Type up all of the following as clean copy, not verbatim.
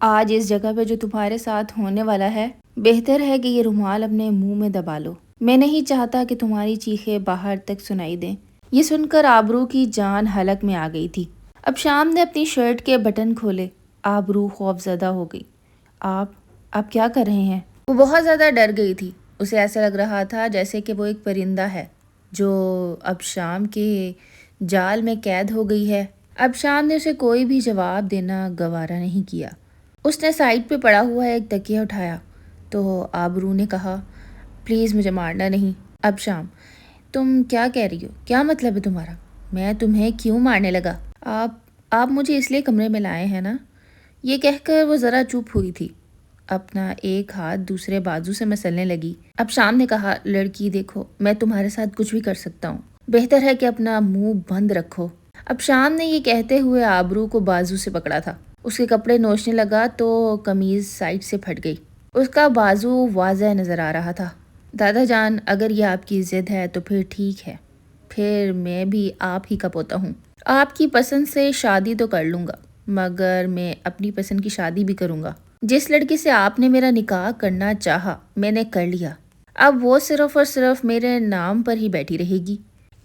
آج اس جگہ پہ جو تمہارے ساتھ ہونے والا ہے، بہتر ہے کہ یہ رومال اپنے منہ میں دبا لو۔ میں نہیں چاہتا کہ تمہاری چیخیں باہر تک سنائی دیں۔ یہ سن کر آبرو کی جان حلق میں آ گئی تھی۔ اب شام نے اپنی شرٹ کے بٹن کھولے۔ آبرو خوف زدہ ہو گئی۔ آپ کیا کر رہے ہیں؟ وہ بہت زیادہ ڈر گئی تھی۔ اسے ایسا لگ رہا تھا جیسے کہ وہ ایک پرندہ ہے جو اب شام کے جال میں قید ہو گئی ہے۔ اب شام نے اسے کوئی بھی جواب دینا گوارا نہیں کیا۔ اس نے سائڈ پہ پڑا ہوا ایک تکیہ اٹھایا تو آبرو نے کہا، پلیز مجھے مارنا نہیں۔ اب شام، تم کیا کہہ رہی ہو؟ کیا مطلب ہے تمہارا؟ میں تمہیں کیوں مارنے لگا؟ آپ مجھے اس لیے کمرے میں لائے ہیں نا؟ یہ کہہ کر وہ ذرا چپ ہوئی تھی۔ اپنا ایک ہاتھ دوسرے بازو سے مسلنے لگی۔ اب شام نے کہا، لڑکی دیکھو، میں تمہارے ساتھ کچھ بھی کر سکتا ہوں، بہتر ہے کہ اپنا منہ بند رکھو۔ اب شام نے یہ کہتے ہوئے آبرو کو بازو سے پکڑا تھا۔ اس کے کپڑے نوچنے لگا تو قمیض سائڈ سے پھٹ گئی۔ اس کا بازو واضح نظر آ رہا تھا۔ دادا جان، اگر یہ آپ کی ضد ہے تو پھر ٹھیک ہے، پھر میں بھی آپ ہی کا پوتا ہوں۔ آپ کی پسند سے شادی تو کر لوں گا، مگر میں اپنی پسند کی شادی بھی کروں گا۔ جس لڑکی سے آپ نے میرا نکاح کرنا چاہا میں نے کر لیا، اب وہ صرف اور صرف میرے نام پر ہی بیٹھی رہے گی،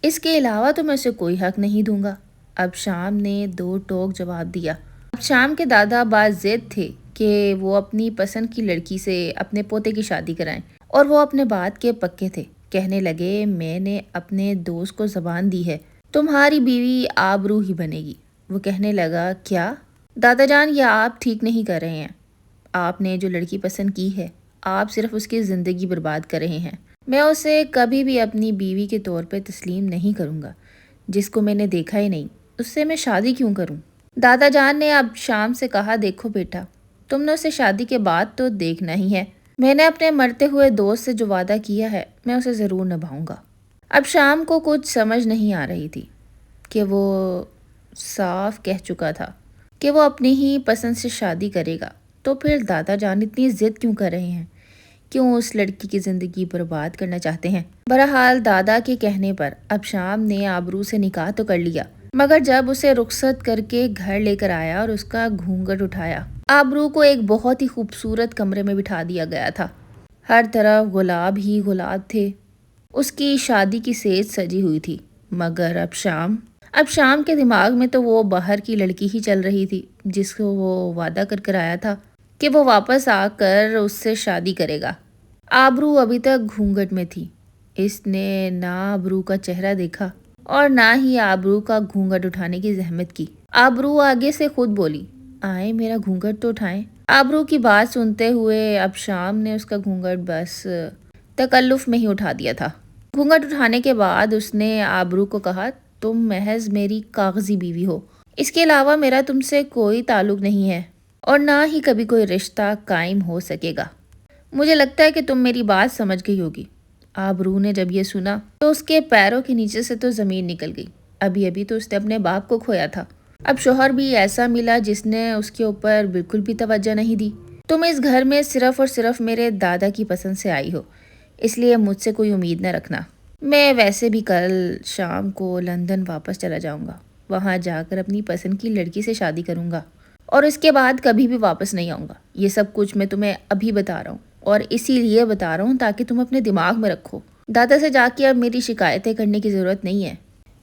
اس کے علاوہ تو میں اسے کوئی حق نہیں دوں گا۔ اب شام نے دو ٹوک جواب دیا۔ اب شام کے دادا باز ضد تھے کہ وہ اپنی پسند کی لڑکی سے اپنے پوتے کی شادی کرائیں، اور وہ اپنے بات کے پکے تھے۔ کہنے لگے، میں نے اپنے دوست کو زبان دی ہے، تمہاری بیوی آبرو ہی بنے گی۔ وہ کہنے لگا، کیا؟ دادا جان، یہ آپ ٹھیک نہیں کر رہے ہیں۔ آپ نے جو لڑکی پسند کی ہے، آپ صرف اس کی زندگی برباد کر رہے ہیں۔ میں اسے کبھی بھی اپنی بیوی کے طور پہ تسلیم نہیں کروں گا، جس کو میں نے دیکھا ہی نہیں، اس سے میں شادی کیوں کروں؟ دادا جان نے اب شام سے کہا، دیکھو بیٹا، تم نے اسے شادی کے بعد تو دیکھنا ہی ہے۔ میں نے اپنے مرتے ہوئے دوست سے جو وعدہ کیا ہے، میں اسے ضرور نبھاؤں گا۔ اب شام کو کچھ سمجھ نہیں آ رہی تھی کہ وہ صاف کہہ چکا تھا کہ وہ اپنی ہی پسند سے شادی کرے گا، تو پھر دادا جان اتنی ضد کیوں کر رہے ہیں؟ کیوں اس لڑکی کی زندگی برباد کرنا چاہتے ہیں؟ بہرحال دادا کے کہنے پر اب شام نے آبرو سے نکاح تو کر لیا، مگر جب اسے رخصت کر کے گھر لے کر آیا اور اس کا گھونگھٹ اٹھایا، آبرو کو ایک بہت ہی خوبصورت کمرے میں بٹھا دیا گیا تھا۔ ہر طرف گلاب ہی گلاب تھے۔ اس کی شادی کی سیج سجی ہوئی تھی، مگر اب شام کے دماغ میں تو وہ باہر کی لڑکی ہی چل رہی تھی جس کو وہ وعدہ کر کر آیا تھا کہ وہ واپس آ کر اس سے شادی کرے گا۔ آبرو ابھی تک گھونگھٹ میں تھی۔ اس نے نہ آبرو کا چہرہ دیکھا اور نہ ہی آبرو کا گھونگھٹ اٹھانے کی زحمت کی۔ آبرو آگے سے خود بولی، آئیں میرا گھونگھٹ تو اٹھائیں۔ آبرو کی بات سنتے ہوئے اب شام نے اس کا گھونگھٹ بس تکلف میں ہی اٹھا دیا تھا۔ گھونگھٹ اٹھانے کے بعد اس نے آبرو کو کہا، تم محض میری کاغذی بیوی ہو، اس کے علاوہ میرا تم سے کوئی تعلق نہیں ہے اور نہ ہی کبھی کوئی رشتہ قائم ہو سکے گا۔ مجھے لگتا ہے کہ تم میری بات سمجھ گئی ہوگی۔ آبرو نے جب یہ سنا تو اس کے پیروں کے نیچے سے تو زمین نکل گئی۔ ابھی تو اس نے اپنے باپ کو کھویا تھا، اب شوہر بھی ایسا ملا جس نے اس کے اوپر بالکل بھی توجہ نہیں دی۔ تم اس گھر میں صرف اور صرف میرے دادا کی پسند سے آئی ہو، اس لیے مجھ سے کوئی امید نہ رکھنا۔ میں ویسے بھی کل شام کو لندن واپس چلا جاؤں گا، وہاں جا کر اپنی پسند کی لڑکی سے شادی کروں گا اور اس کے بعد کبھی بھی واپس نہیں آؤں گا۔ یہ سب کچھ میں تمہیں ابھی بتا رہا ہوں، اور اسی لیے بتا رہا ہوں تاکہ تم اپنے دماغ میں رکھو۔ دادا سے جا کے اب میری شکایتیں کرنے کی ضرورت نہیں ہے۔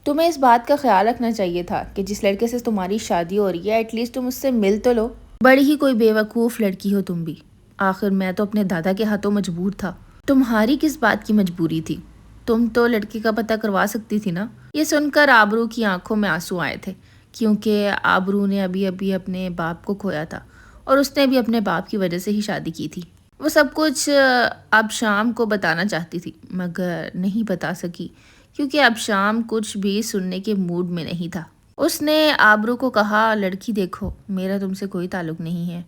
تمہیں اس بات کا خیال رکھنا چاہیے تھا کہ جس لڑکے سے تمہاری شادی ہو رہی ہے، ایٹ لیسٹ تم اس سے مل تو لو۔ بڑی ہی کوئی بے وقوف لڑکی ہو تم بھی۔ آخر میں تو اپنے دادا کے ہاتھوں مجبور تھا، تمہاری کس بات کی مجبوری تھی؟ تم تو لڑکی کا پتہ کروا سکتی تھی نا۔ یہ سن کر آبرو کی آنکھوں میں آنسو آئے تھے، کیونکہ آبرو نے ابھی اپنے باپ کو کھویا تھا اور اس نے بھی اپنے باپ کی وجہ سے ہی شادی کی تھی۔ وہ سب کچھ اب شام کو بتانا چاہتی تھی، مگر نہیں بتا سکی کیونکہ اب شام کچھ بھی سننے کے موڈ میں نہیں تھا۔ اس نے آبرو کو کہا، لڑکی دیکھو، میرا تم سے کوئی تعلق نہیں ہے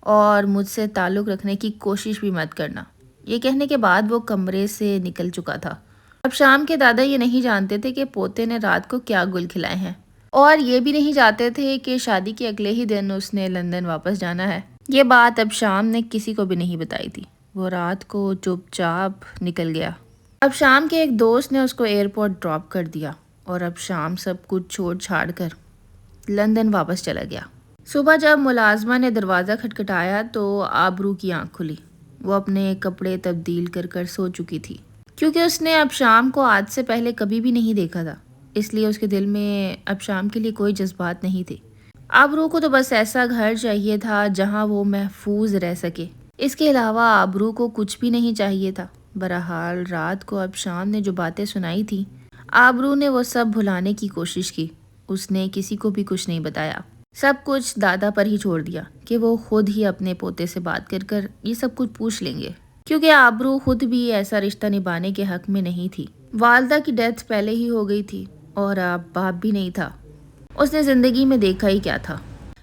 اور مجھ سے تعلق رکھنے کی کوشش بھی مت کرنا۔ یہ کہنے کے بعد وہ کمرے سے نکل چکا تھا۔ اب شام کے دادا یہ نہیں جانتے تھے کہ پوتے نے رات کو کیا گل کھلائے ہیں، اور یہ بھی نہیں جانتے تھے کہ شادی کے اگلے ہی دن اس نے لندن واپس جانا ہے۔ یہ بات اب شام نے کسی کو بھی نہیں بتائی تھی۔ وہ رات کو چپ چاپ نکل گیا۔ اب شام کے ایک دوست نے اس کو ایئرپورٹ ڈراپ کر دیا اور اب شام سب کچھ چھوڑ چھاڑ کر لندن واپس چلا گیا۔ صبح جب ملازمہ نے دروازہ کھٹکھٹایا تو آبرو کی آنکھ کھلی۔ وہ اپنے کپڑے تبدیل کر کر سو چکی تھی، کیونکہ اس نے اب شام کو آج سے پہلے کبھی بھی نہیں دیکھا تھا، اس لیے اس کے دل میں اب شام کے لیے کوئی جذبات نہیں تھے۔ آبرو کو تو بس ایسا گھر چاہیے تھا جہاں وہ محفوظ رہ سکے، اس کے علاوہ آبرو کو کچھ بھی نہیں چاہیے تھا۔ بہرحال رات کو اب شام نے جو باتیں سنائی تھی، آبرو نے وہ سب بھلانے کی کوشش کی۔ اس نے کسی کو بھی کچھ نہیں بتایا، سب کچھ دادا پر ہی چھوڑ دیا کہ وہ خود ہی اپنے پوتے سے بات کر کر یہ سب کچھ پوچھ لیں گے، کیونکہ آبرو خود بھی ایسا رشتہ نبھانے کے حق میں نہیں تھی۔ والدہ کی ڈیتھ پہلے ہی ہو گئی تھی اور اب باپ بھی نہیں تھا۔ اس نے زندگی میں دیکھا ہی کیا تھا۔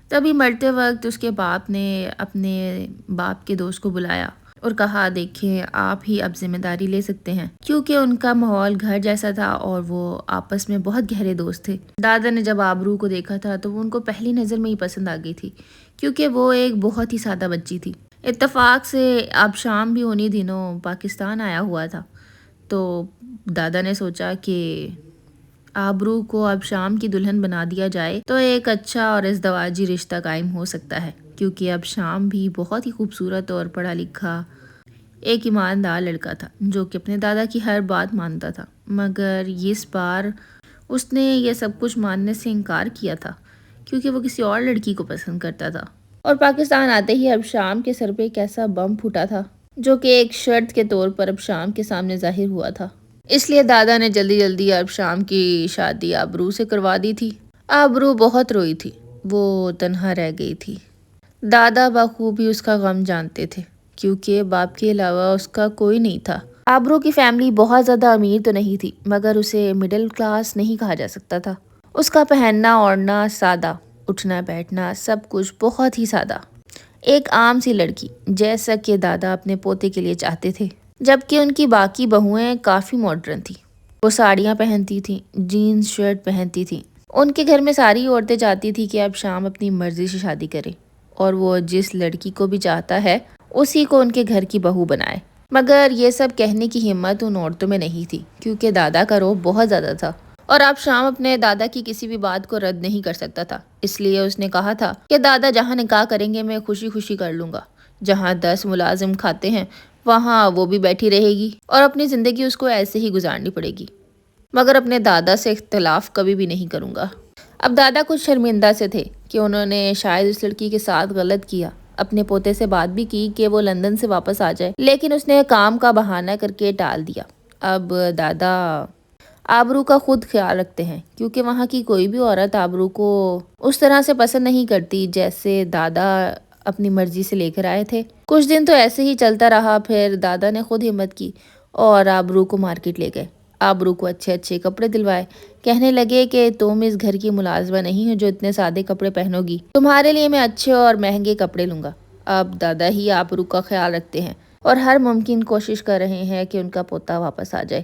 تبھی مرتے وقت اس کے باپ نے اپنے باپ کے دوست کو بلایا اور کہا، دیکھیں آپ ہی اب ذمہ داری لے سکتے ہیں، کیونکہ ان کا ماحول گھر جیسا تھا اور وہ آپس میں بہت گہرے دوست تھے۔ دادا نے جب آبرو کو دیکھا تھا تو وہ ان کو پہلی نظر میں ہی پسند آ گئی تھی، کیونکہ وہ ایک بہت ہی سادہ بچی تھی۔ اتفاق سے اب شام بھی انہی دنوں پاکستان آیا ہوا تھا، تو دادا نے سوچا کہ آبرو کو اب شام کی دلہن بنا دیا جائے تو ایک اچھا اور ازدواجی رشتہ قائم ہو سکتا ہے، کیونکہ اب شام بھی بہت ہی خوبصورت اور پڑھا لکھا ایک ایماندار لڑکا تھا جو کہ اپنے دادا کی ہر بات مانتا تھا۔ مگر اس بار اس نے یہ سب کچھ ماننے سے انکار کیا تھا، کیونکہ وہ کسی اور لڑکی کو پسند کرتا تھا۔ اور پاکستان آتے ہی اب شام کے سر پہ ایک ایسا بم پھوٹا تھا جو کہ ایک شرط کے طور پر اب شام کے سامنے ظاہر ہوا تھا۔ اس لیے دادا نے جلدی جلدی اب شام کی شادی آبرو سے کروا دی تھی۔ آبرو بہت روئی تھی، وہ تنہا رہ گئی تھی۔ دادا بخوبی اس کا غم جانتے تھے، کیونکہ باپ کے علاوہ اس کا کوئی نہیں تھا۔ آبرو کی فیملی بہت زیادہ امیر تو نہیں تھی، مگر اسے مڈل کلاس نہیں کہا جا سکتا تھا۔ اس کا پہننا اوڑھنا سادہ، اٹھنا بیٹھنا سب کچھ بہت ہی سادہ، ایک عام سی لڑکی جیسا کہ دادا اپنے پوتے کے لیے چاہتے تھے۔ جبکہ ان کی باقی بہویں کافی ماڈرن تھیں، وہ ساڑیاں پہنتی تھیں، جینز شرٹ پہنتی تھیں۔ ان کے گھر میں ساری عورتیں چاہتی تھی کہ اب شام اپنی مرضی سے شادی کرے اور وہ جس لڑکی کو بھی چاہتا ہے اسی کو ان کے گھر کی بہو بنائے۔ مگر یہ سب کہنے کی ہمت ان عورتوں میں نہیں تھی، کیونکہ دادا کا روب بہت زیادہ تھا اور اب شام اپنے دادا کی کسی بھی بات کو رد نہیں کر سکتا تھا۔ اس لیے اس نے کہا تھا کہ دادا جہاں نکاح کریں گے میں خوشی خوشی کر لوں گا، جہاں 10 ملازم کھاتے ہیں وہاں وہ بھی بیٹھی رہے گی اور اپنی زندگی اس کو ایسے ہی گزارنی پڑے گی، مگر اپنے دادا سے اختلاف کبھی بھی نہیں کروں گا۔ اب دادا کچھ شرمندہ سے تھے کہ انہوں نے شاید اس لڑکی کے ساتھ غلط کیا۔ اپنے پوتے سے بات بھی کی کہ وہ لندن سے واپس آ جائے، لیکن اس نے کام کا بہانہ کر کے ٹال دیا۔ اب دادا آبرو کا خود خیال رکھتے ہیں، کیونکہ وہاں کی کوئی بھی عورت آبرو کو اس طرح سے پسند نہیں کرتی جیسے دادا اپنی مرضی سے لے کر آئے تھے۔ کچھ دن تو ایسے ہی چلتا رہا، پھر دادا نے خود ہمت کی اور آبرو کو مارکیٹ لے گئے۔ آبرو کو اچھے اچھے کپڑے دلوائے، کہنے لگے کہ تم اس گھر کی ملازمہ نہیں ہو جو اتنے سادے کپڑے پہنو گی، تمہارے لیے میں اچھے اور مہنگے کپڑے لوں گا۔ اب دادا ہی آبرو کا خیال رکھتے ہیں اور ہر ممکن کوشش کر رہے ہیں کہ ان کا پوتا واپس آ جائے۔